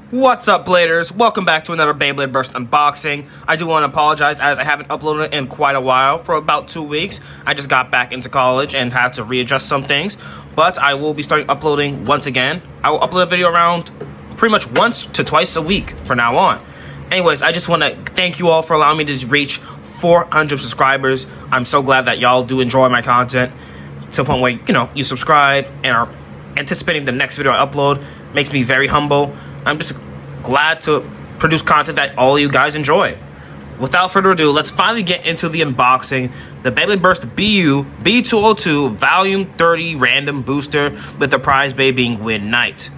What's up, Bladers? Welcome back to another Beyblade Burst unboxing. I do want to apologize as I haven't uploaded in quite a while, for about 2 weeks. I just got back into college and had to readjust some things, but I will be starting uploading once again. I will upload a video around pretty much once to twice a week from now on. Anyways, I just want to thank you all for allowing me to reach 400 subscribers. I'm so glad that y'all do enjoy my content to the point where, you subscribe and are anticipating the next video I upload. Makes me very humble. I'm just glad to produce content that all you guys enjoy. Without further ado, let's finally get into the unboxing. The Beyblade Burst BU B202 Volume 30 Random Booster with the prize bay being Win Knight.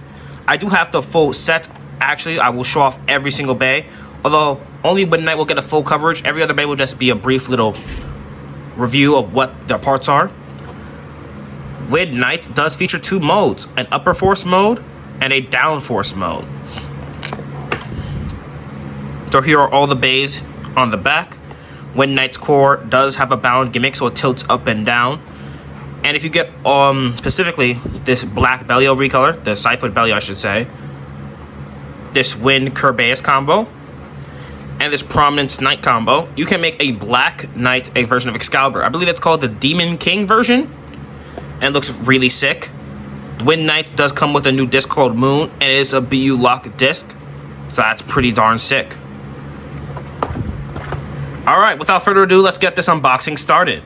I do have the full set. Actually, I will show off every single bay. Although, only Win Knight will get a full coverage. Every other bay will just be a brief little review of what their parts are. Win Knight does feature 2 modes, an upper force mode and a down force mode. So here are all the bays on the back. Win Knight's core does have a bound gimmick, so it tilts up and down. And if you get specifically this black Belial recolor, the Xiphoid Belial I should say, this Win Kerbeus combo, and this Prominence Knight combo, you can make a black Knight, a version of Xcalibur. I believe it's called the Demon King version, and it looks really sick. Win Knight does come with a new disc called Moon, and it is a BU lock disc, so that's pretty darn sick. Alright, without further ado, let's get this unboxing started.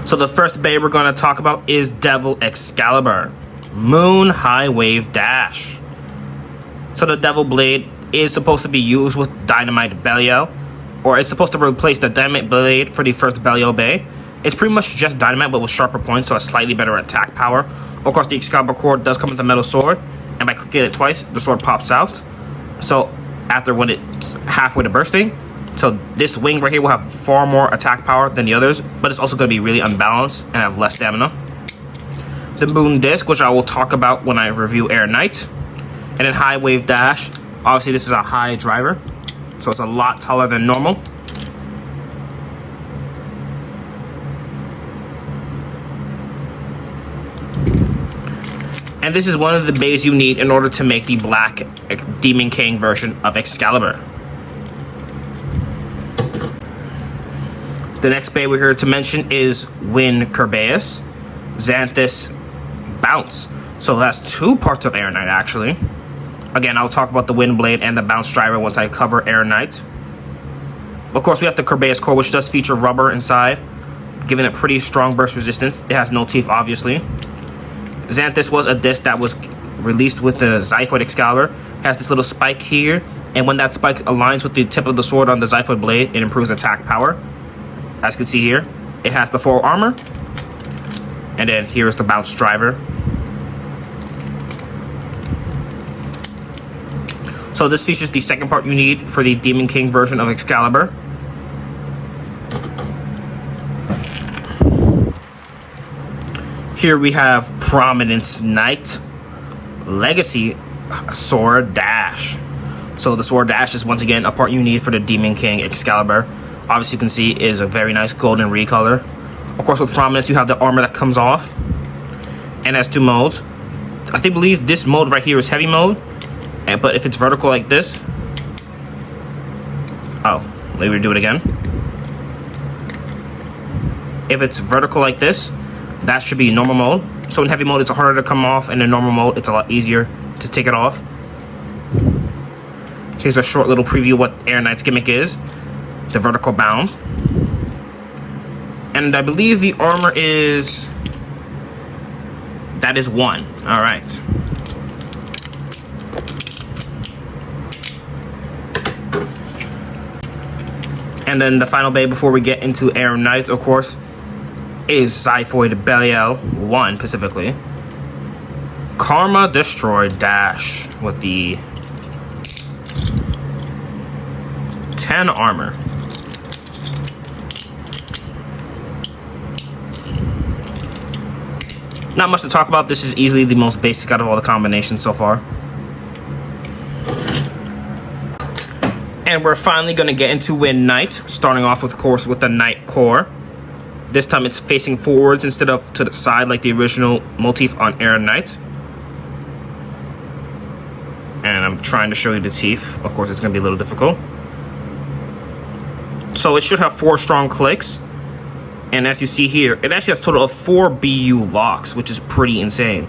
So the first bay we're going to talk about is Devil Xcalibur Moon High Wave Dash. So the Devil Blade is supposed to be used with Dynamite Belial, or it's supposed to replace the Dynamite Blade for the first Belial bay. It's pretty much just Dynamite, but with sharper points, so a slightly better attack power. Of course, the Excalibur core does come with a metal sword, and by clicking it twice, the sword pops out. So, when it's halfway to bursting. So, this wing right here will have far more attack power than the others, but it's also going to be really unbalanced and have less stamina. The Moon Disc, which I will talk about when I review Air Knight. And then High Wave Dash. Obviously, this is a high driver, so it's a lot taller than normal. And this is one of the bays you need in order to make the black Demon King version of Excalibur. The next bay we're here to mention is Win Kerbeus Xanthus Bounce. So that's 2 parts of Air Knight, actually. Again, I'll talk about the Wind Blade and the Bounce driver once I cover Air Knight. Of course, we have the Kerbeus core, which does feature rubber inside, giving it pretty strong burst resistance. It has no teeth, obviously. Xanthus was a disc that was released with the Xiphoid Excalibur. It has this little spike here, and when that spike aligns with the tip of the sword on the Xiphoid blade, it improves attack power. As you can see here, it has the full armor, and then here's the Bounce driver. So this features the second part you need for the Demon King version of Excalibur. Here we have Prominence Knight Legacy Sword Dash. So the Sword Dash is once again a part you need for the Demon King Excalibur. Obviously you can see is a very nice golden recolor. Of course with Prominence you have the armor that comes off. And has 2 modes. I believe this mode right here is heavy mode. But if it's vertical like this... Oh, let me do it again. If it's vertical like this, that should be normal mode. So in heavy mode, it's harder to come off, and in normal mode, it's a lot easier to take it off. Here's a short little preview of what Air Knight's gimmick is. The vertical bound. And I believe the armor is... That is 1. Alright. And then the final bay before we get into Air Knight, of course, is Xiphoid Belial 1 specifically. Karma Destroy Dash with the 10 armor. Not much to talk about. This is easily the most basic out of all the combinations so far. And we're finally going to get into Win Knight, starting off with course with the Knight core. This time it's facing forwards instead of to the side like the original motif on Air Knight. And I'm trying to show you the teeth. Of course, it's going to be a little difficult. So it should have 4 strong clicks. And as you see here, it actually has a total of 4 BU locks, which is pretty insane.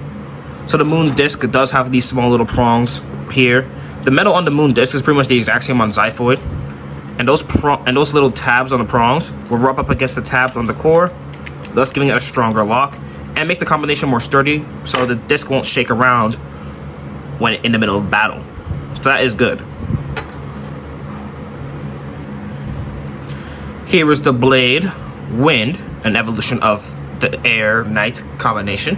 So the moon disc does have these small little prongs here. The metal on the moon disc is pretty much the exact same on Xiphoid. And those little tabs on the prongs will rub up against the tabs on the core, thus giving it a stronger lock and make the combination more sturdy, so the disc won't shake around when in the middle of battle. So that is good. Here is the blade wind, an evolution of the air knight combination.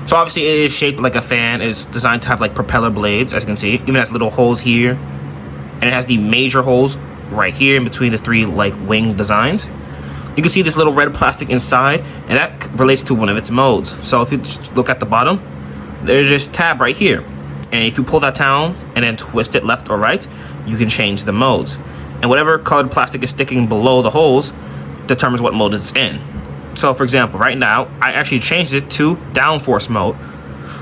So obviously it is shaped like a fan. It's designed to have like propeller blades, as you can see. It even has little holes here, and it has the major holes right here in between the 3 like wing designs. You can see this little red plastic inside, and that relates to one of its modes. So if you just look at the bottom, there's this tab right here, and if you pull that down and then twist it left or right, you can change the modes. And whatever colored plastic is sticking below the holes determines what mode it's in. So for example, right now, I actually changed it to downforce mode.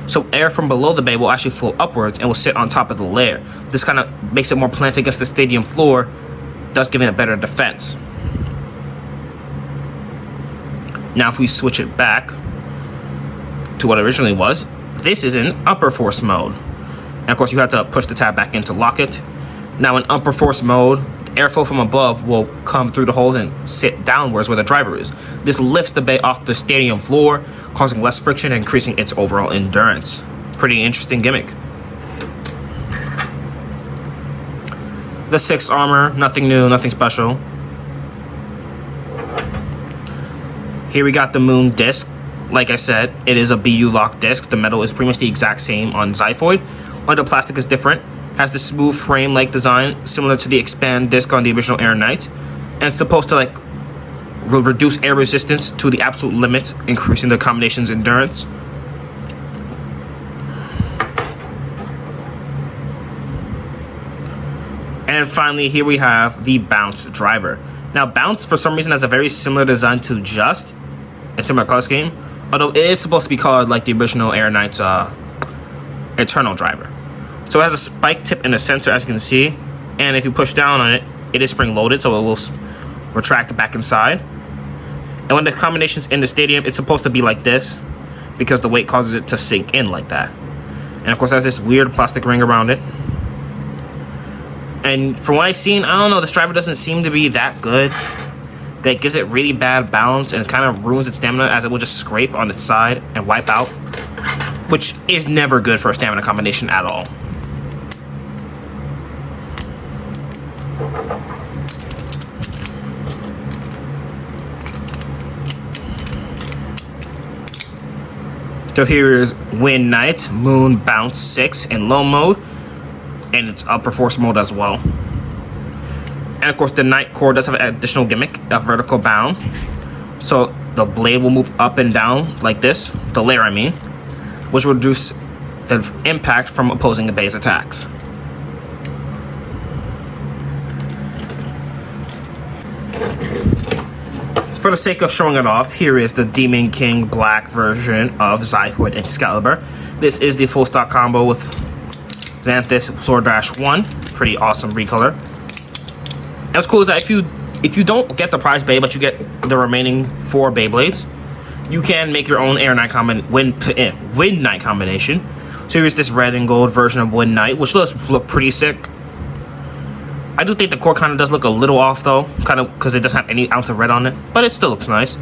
So air from below the bay will actually flow upwards and will sit on top of the layer. This kind of makes it more planted against the stadium floor, thus giving it better defense. Now if we switch it back to what it originally was, this is in upper force mode. And of course you have to push the tab back in to lock it. Now in upper force mode, airflow from above will come through the holes and sit downwards where the driver is. This lifts the bay off the stadium floor, causing less friction and increasing its overall endurance. Pretty interesting gimmick. The 6 armor, nothing new, nothing special. Here we got the moon disc. Like I said, it is a BU lock disc. The metal is pretty much the exact same on Xiphoid. Only the plastic is different. Has the smooth frame-like design similar to the expand disc on the original Air Knight, and it's supposed to like reduce air resistance to the absolute limit, increasing the combination's endurance. And finally, here we have the bounce driver. Now bounce for some reason has a very similar design to Just, and similar color scheme, although it is supposed to be colored like the original Air Knight's Eternal driver. So it has a spike tip in the center, as you can see, and if you push down on it, it is spring loaded, so it will retract back inside. And when the combination's in the stadium, it's supposed to be like this because the weight causes it to sink in like that. And of course it has this weird plastic ring around it. And from what I've seen, I don't know, this driver doesn't seem to be that good. That gives it really bad balance and kind of ruins its stamina, as it will just scrape on its side and wipe out, which is never good for a stamina combination at all. So here is Wind Knight, Moon Bounce 6 in low mode, and it's upper force mode as well. And of course the Knight core does have an additional gimmick, a vertical bound. So the blade will move up and down like this, the layer I mean, which will reduce the impact from opposing the base attacks. For the sake of showing it off, here is the Demon King Black version of Xiphoid Xcalibur. This is the full stock combo with Xanthus Sword Dash 1. Pretty awesome recolor. And what's cool is that if you don't get the prize Bey, but you get the remaining 4 Beyblades, you can make your own Air Knight Wind Knight combination. So here's this red and gold version of Wind Knight, which does look pretty sick. I do think the core kind of does look a little off though, kind of because it doesn't have any ounce of red on it, but it still looks nice.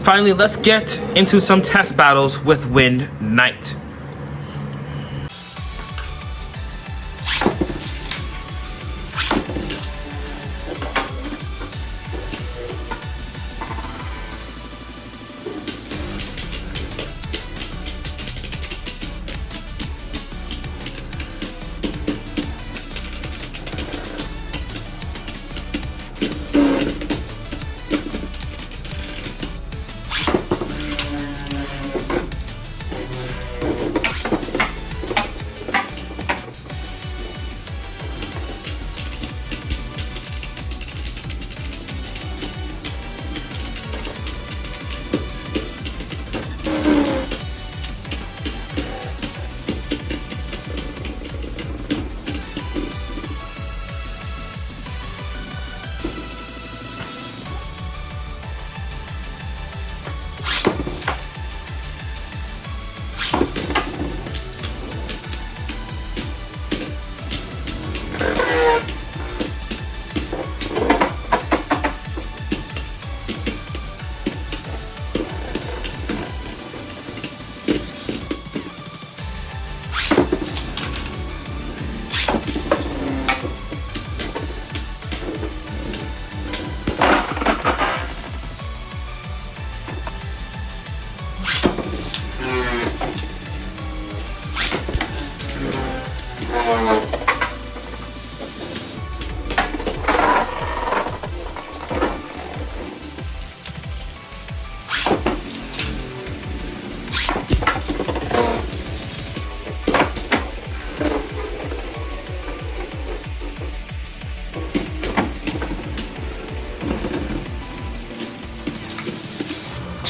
Finally, let's get into some test battles with Wind Knight.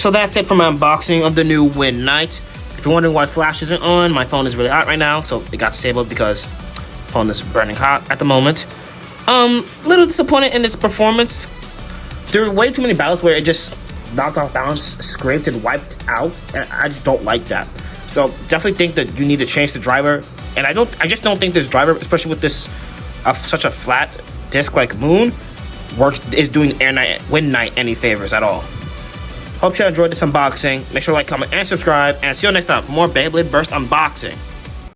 so that's it for my unboxing of the new Win Knight. If you're wondering why flash isn't on, my phone is really hot right now, so it got disabled because the phone is burning hot at the moment. Little disappointed in its performance. There are way too many battles where it just knocked off balance, scraped and wiped out, and I just don't like that. So definitely think that you need to change the driver, and I just don't think this driver, especially with this such a flat disc like Moon, is doing Win Knight any favors at all. Hope you enjoyed this unboxing. Make sure to like, comment, and subscribe, and see you next time for more Beyblade Burst unboxings.